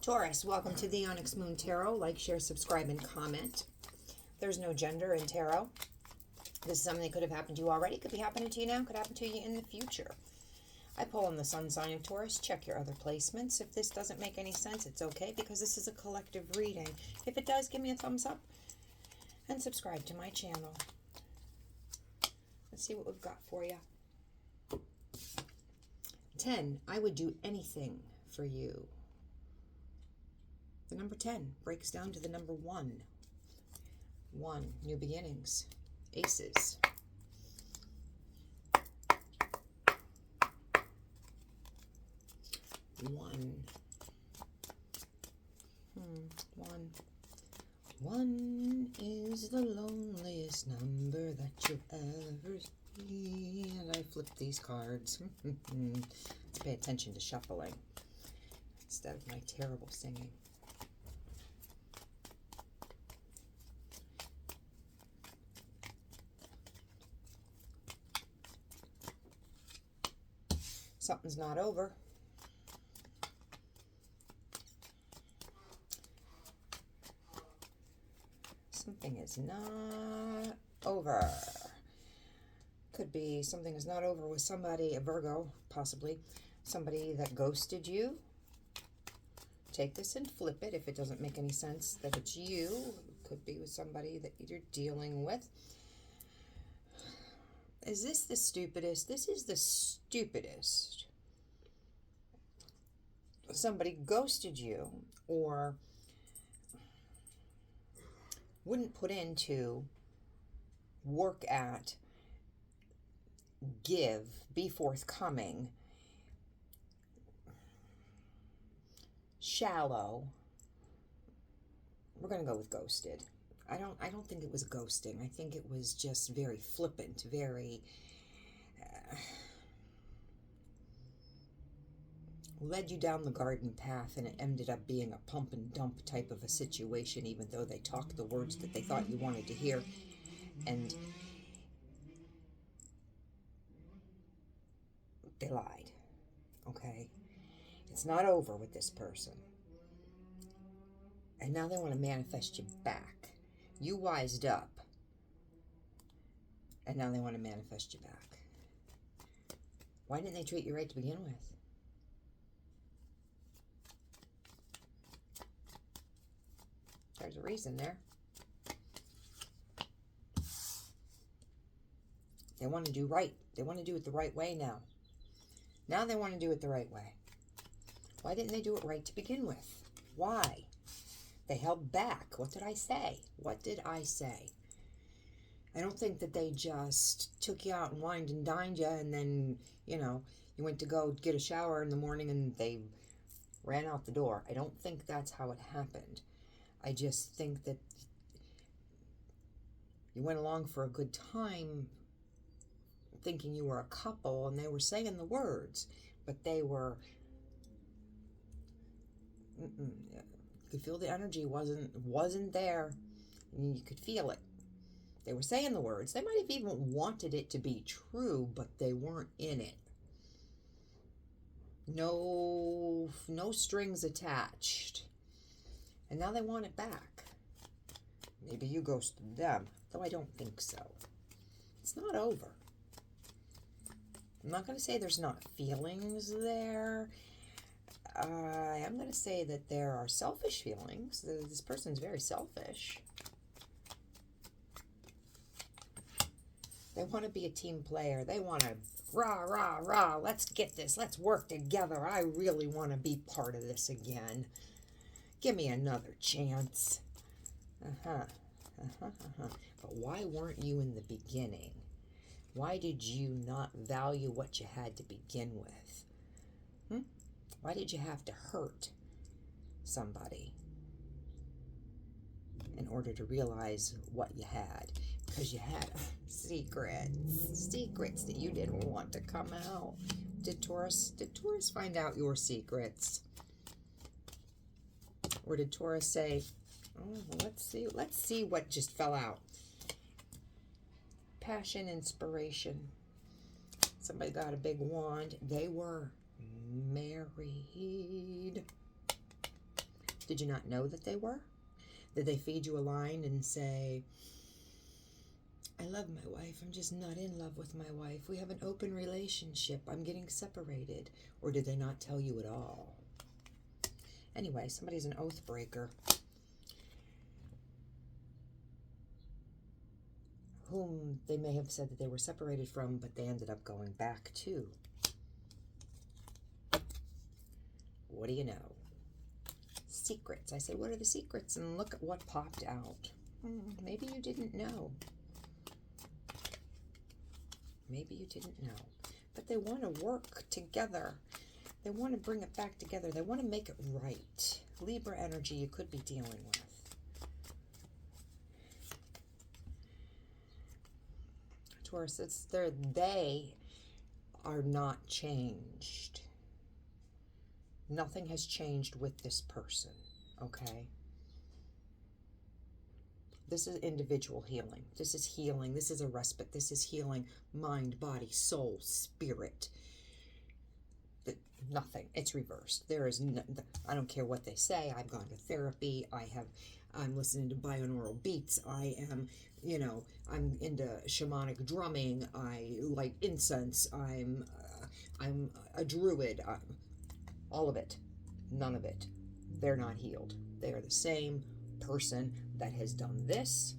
Taurus, welcome to the Onyx Moon Tarot. Like, share, subscribe, and comment. There's no gender in tarot. This is something that could have happened to you already, could be happening to you now, could happen to you in the future. I pull on the sun sign of Taurus. Check your other placements. If this doesn't make any sense, it's okay, because this is a collective reading. If it does, give me a thumbs up and subscribe to my channel. Let's see what we've got for you. 10. I would do anything for you. The number 10 breaks down to the number 1. 1. New beginnings. Aces. 1. 1 is the loneliest number that you'll ever see. And I flipped these cards. Let's pay attention to shuffling instead of my terrible singing. Something's not over. Something is not over. Could be something is not over with somebody, a Virgo, possibly. Somebody that ghosted you. Take this and flip it if it doesn't make any sense that it's you. It could be with somebody that you're dealing with. Is this the stupidest? This is the stupidest. Somebody ghosted you or wouldn't put into, work at, give, be forthcoming, shallow. We're going to go with ghosted. I don't think it was ghosting. I think it was just very flippant, very led you down the garden path, and it ended up being a pump and dump type of a situation, even though they talked the words that they thought you wanted to hear. And they lied. Okay? It's not over with this person. And now they want to manifest you back. You wised up, and now they want to manifest you back. Why didn't they treat you right to begin with? There's a reason there. They want to do right. They want to do it the right way now. Now they want to do it the right way. Why didn't they do it right to begin with? Why? They held back. What did I say? What did I say? I don't think that they just took you out and wined and dined you, and then, you went to go get a shower in the morning and they ran out the door. I don't think that's how it happened. I just think that you went along for a good time thinking you were a couple, and they were saying the words, but they were... You could feel the energy wasn't there. You could feel it. They were saying the words. They might have even wanted it to be true, but they weren't in it. No strings attached. And now they want it back. Maybe you ghosted them, though I don't think so. It's not over. I'm not going to say there's not feelings there. I'm going to say that there are selfish feelings. This person's very selfish. They want to be a team player. They want to rah, rah, rah. Let's get this. Let's work together. I really want to be part of this again. Give me another chance. But why weren't you in the beginning? Why did you not value what you had to begin with? Why did you have to hurt somebody in order to realize what you had? Because you had secrets that you didn't want to come out. Did Taurus find out your secrets? Or did Taurus say, oh, let's see what just fell out. Passion, inspiration. Somebody got a big wand. They were married. Did you not know that they were? Did they feed you a line and say, I love my wife, I'm just not in love with my wife. We have an open relationship. I'm getting separated. Or did they not tell you at all? Anyway, somebody's an oath breaker. Whom they may have said that they were separated from, but they ended up going back to. What do you know? Secrets. I say, what are the secrets? And look at what popped out. Maybe you didn't know. Maybe you didn't know. But they want to work together. They want to bring it back together. They want to make it right. Libra energy you could be dealing with. Taurus, they are not changed. Nothing has changed with this person, okay? This is individual healing. This is healing. This is a respite. This is healing mind, body, soul, spirit. Nothing. It's reversed. There is no, I don't care what they say. I've gone to therapy. I'm listening to binaural beats. I am, I'm into shamanic drumming. I light incense. I'm a druid. All of it. None of it. They're not healed. They are the same person that has done this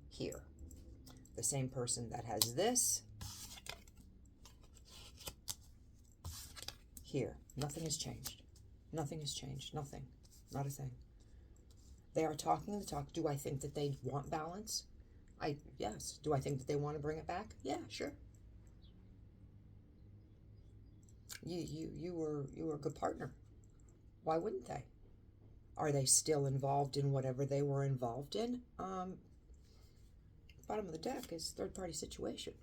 here. The same person that has this here. Nothing has changed. Nothing has changed. Nothing. Not a thing. They are talking the talk. Do I think that they want balance? Yes. Do I think that they want to bring it back? Yeah, sure. You were a good partner. Why wouldn't they? Are they still involved in whatever they were involved in? Bottom of the deck is third-party situation.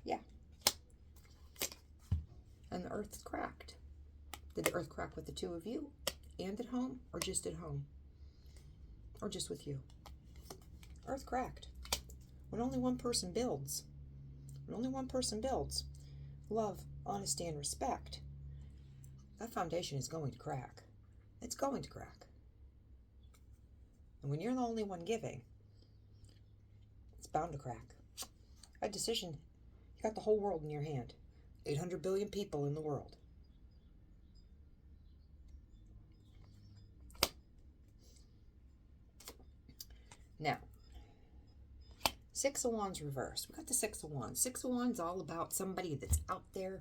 Yeah. And the earth is cracked. Did the earth crack with the two of you? And at home? Or just at home? Or just with you? Earth cracked. When only one person builds. When only one person builds. Love, honesty, and respect. That foundation is going to crack. It's going to crack. And when you're the only one giving, it's bound to crack. A decision. You got the whole world in your hand. 800 billion people in the world. Now, Six of Wands reversed. We got the Six of Wands. Six of Wands all about somebody that's out there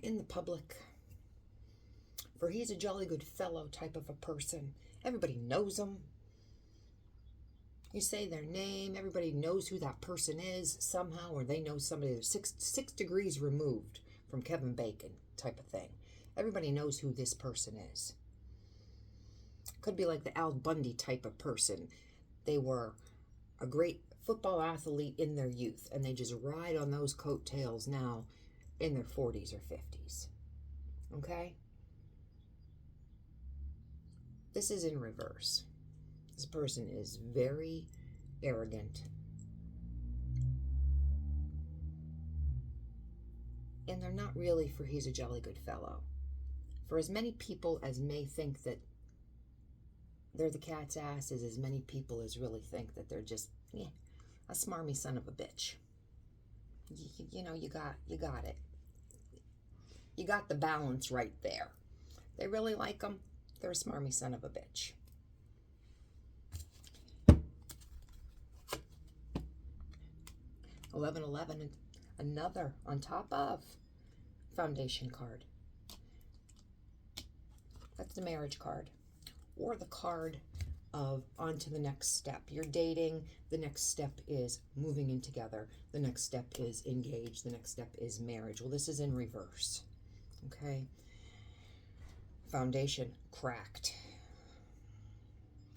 in the public. For he's a jolly good fellow type of a person. Everybody knows him. You say their name, everybody knows who that person is somehow, or they know somebody that's six degrees removed from Kevin Bacon type of thing. Everybody knows who this person is. Could be like the Al Bundy type of person. They were a great football athlete in their youth, and they just ride on those coattails now in their 40s or 50s. Okay? This is in reverse. This person is very arrogant. And they're not really for he's a jolly good fellow. For as many people as may think that they're the cat's ass, as many people as really think that they're just, a smarmy son of a bitch. You got it. You got the balance right there. They really like them. They're a smarmy son of a bitch. $11, another on top of foundation card. That's the marriage card. Or the card of on to the next step. You're dating. The next step is moving in together. The next step is engaged. The next step is marriage. Well, this is in reverse. Okay? Foundation cracked.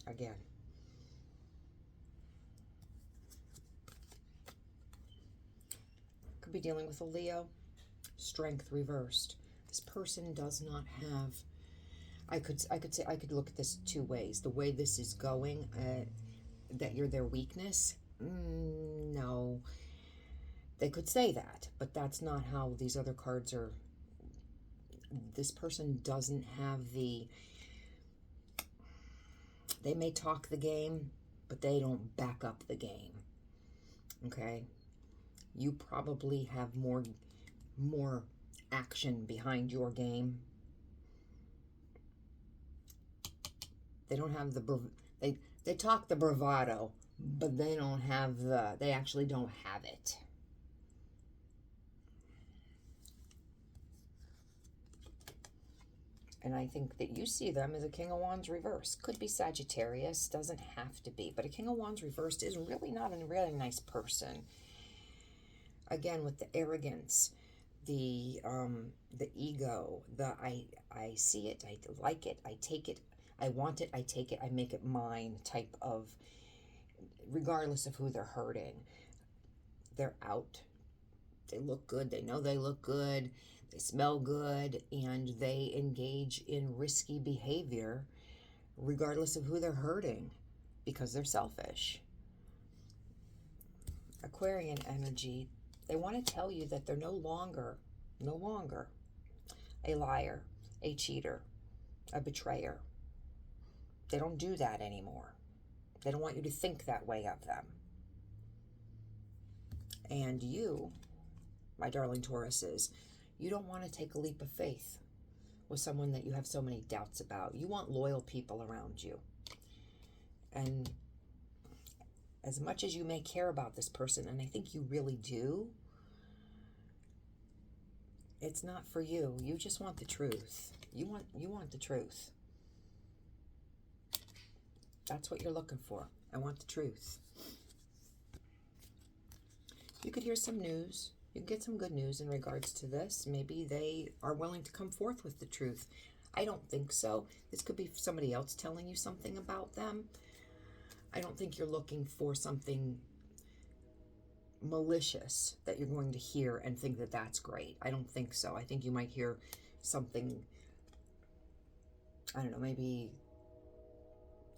Again. Could be dealing with a Leo. Strength reversed. This person does not have... I could look at this two ways. The way this is going, that you're their weakness. No. They could say that, but that's not how these other cards are this person doesn't have the, they may talk the game, but they don't back up the game. Okay? You probably have more action behind your game. They don't have the, they talk the bravado, but they don't have the, they actually don't have it. And I think that you see them as a King of Wands reversed. Could be Sagittarius, doesn't have to be. But a King of Wands reversed is really not a really nice person. Again, with the arrogance, the ego, the I see it, I like it, I take it, I want it, I take it, I make it mine type of, regardless of who they're hurting. They're out. They look good. They know they look good. They smell good, and they engage in risky behavior regardless of who they're hurting because they're selfish. Aquarian energy, they want to tell you that they're no longer a liar, a cheater, a betrayer. They don't do that anymore. They don't want you to think that way of them. And you, my darling Tauruses, you don't want to take a leap of faith with someone that you have so many doubts about. You want loyal people around you. And as much as you may care about this person, and I think you really do, it's not for you. You just want the truth. You want the truth. That's what you're looking for. I want the truth. You could hear some news. You can get some good news in regards to this. Maybe they are willing to come forth with the truth. I don't think so. This could be somebody else telling you something about them. I don't think you're looking for something malicious that you're going to hear and think that that's great. I don't think so. I think you might hear something, I don't know, maybe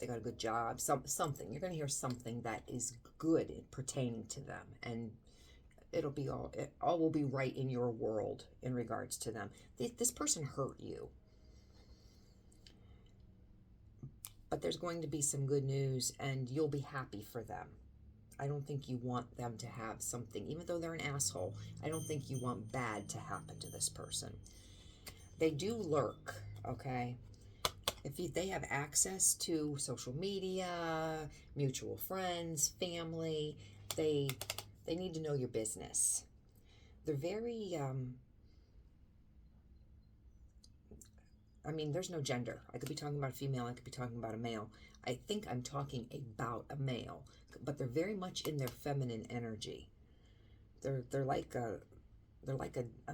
they got a good job, something. You're going to hear something that is good pertaining to them, and it'll be it all will be right in your world in regards to them. This person hurt you, but there's going to be some good news, and you'll be happy for them. I don't think you want them to have something, even though they're an asshole, I don't think you want bad to happen to this person. They do lurk, okay? If they have access to social media, mutual friends, family, they need to know your business. They're very, I mean, there's no gender. I could be talking about a female, I could be talking about a male. I think I'm talking about a male, but they're very much in their feminine energy. They're like a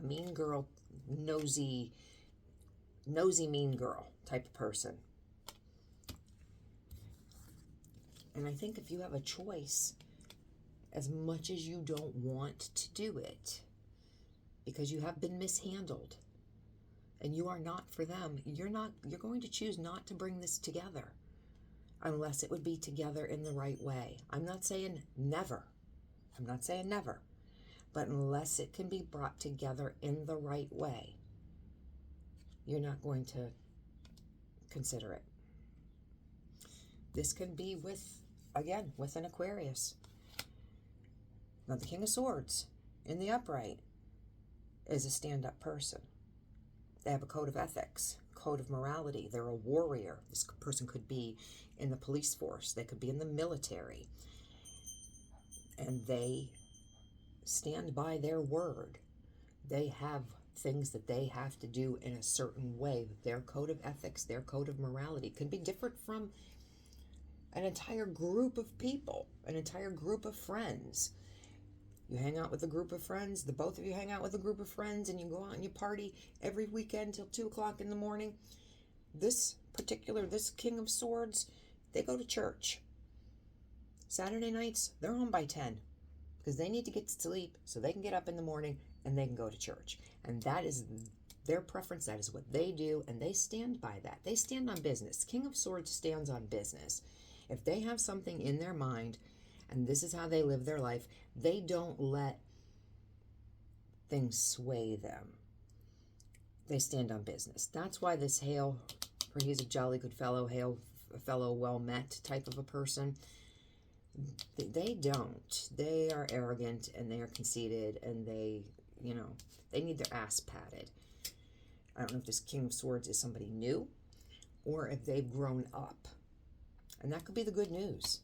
mean girl, nosy mean girl type of person. And I think if you have a choice, as much as you don't want to do it, because you have been mishandled and you are not for them, you're going to choose not to bring this together unless it would be together in the right way. I'm not saying never. But unless it can be brought together in the right way, you're not going to consider it. This can be with an Aquarius. Now, the King of Swords in the upright is a stand-up person. They have a code of ethics, code of morality. They're a warrior. This person could be in the police force. They could be in the military. And they stand by their word. They have things that they have to do in a certain way. Their code of ethics, their code of morality can be different from an entire group of people, an entire group of friends. You hang out with a group of friends, the both of you hang out with a group of friends, and you go out and you party every weekend till 2 o'clock in the morning. This King of Swords, they go to church. Saturday nights, they're home by 10 because they need to get to sleep so they can get up in the morning and they can go to church. And that is their preference. That is what they do, and they stand by that. They stand on business. King of Swords stands on business. If they have something in their mind, and this is how they live their life, they don't let things sway them. They stand on business. That's why this hail, for he's a jolly good fellow, hail a fellow well met type of a person. They don't. They are arrogant and they are conceited and they, you know, they need their ass patted. I don't know if this King of Swords is somebody new or if they've grown up. And that could be the good news.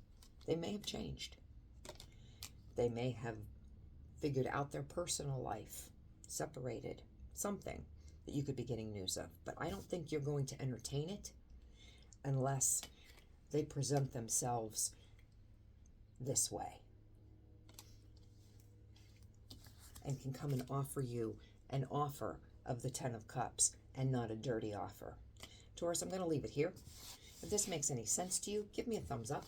They may have changed. They may have figured out their personal life, separated, something that you could be getting news of. But I don't think you're going to entertain it unless they present themselves this way and can come and offer you an offer of the Ten of Cups and not a dirty offer. Taurus, I'm going to leave it here. If this makes any sense to you, give me a thumbs up.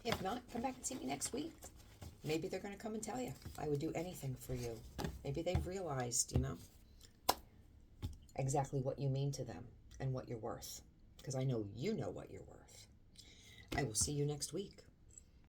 If not, come back and see me next week. Maybe they're going to come and tell you. I would do anything for you. Maybe they've realized, you know, exactly what you mean to them and what you're worth. Because I know you know what you're worth. I will see you next week.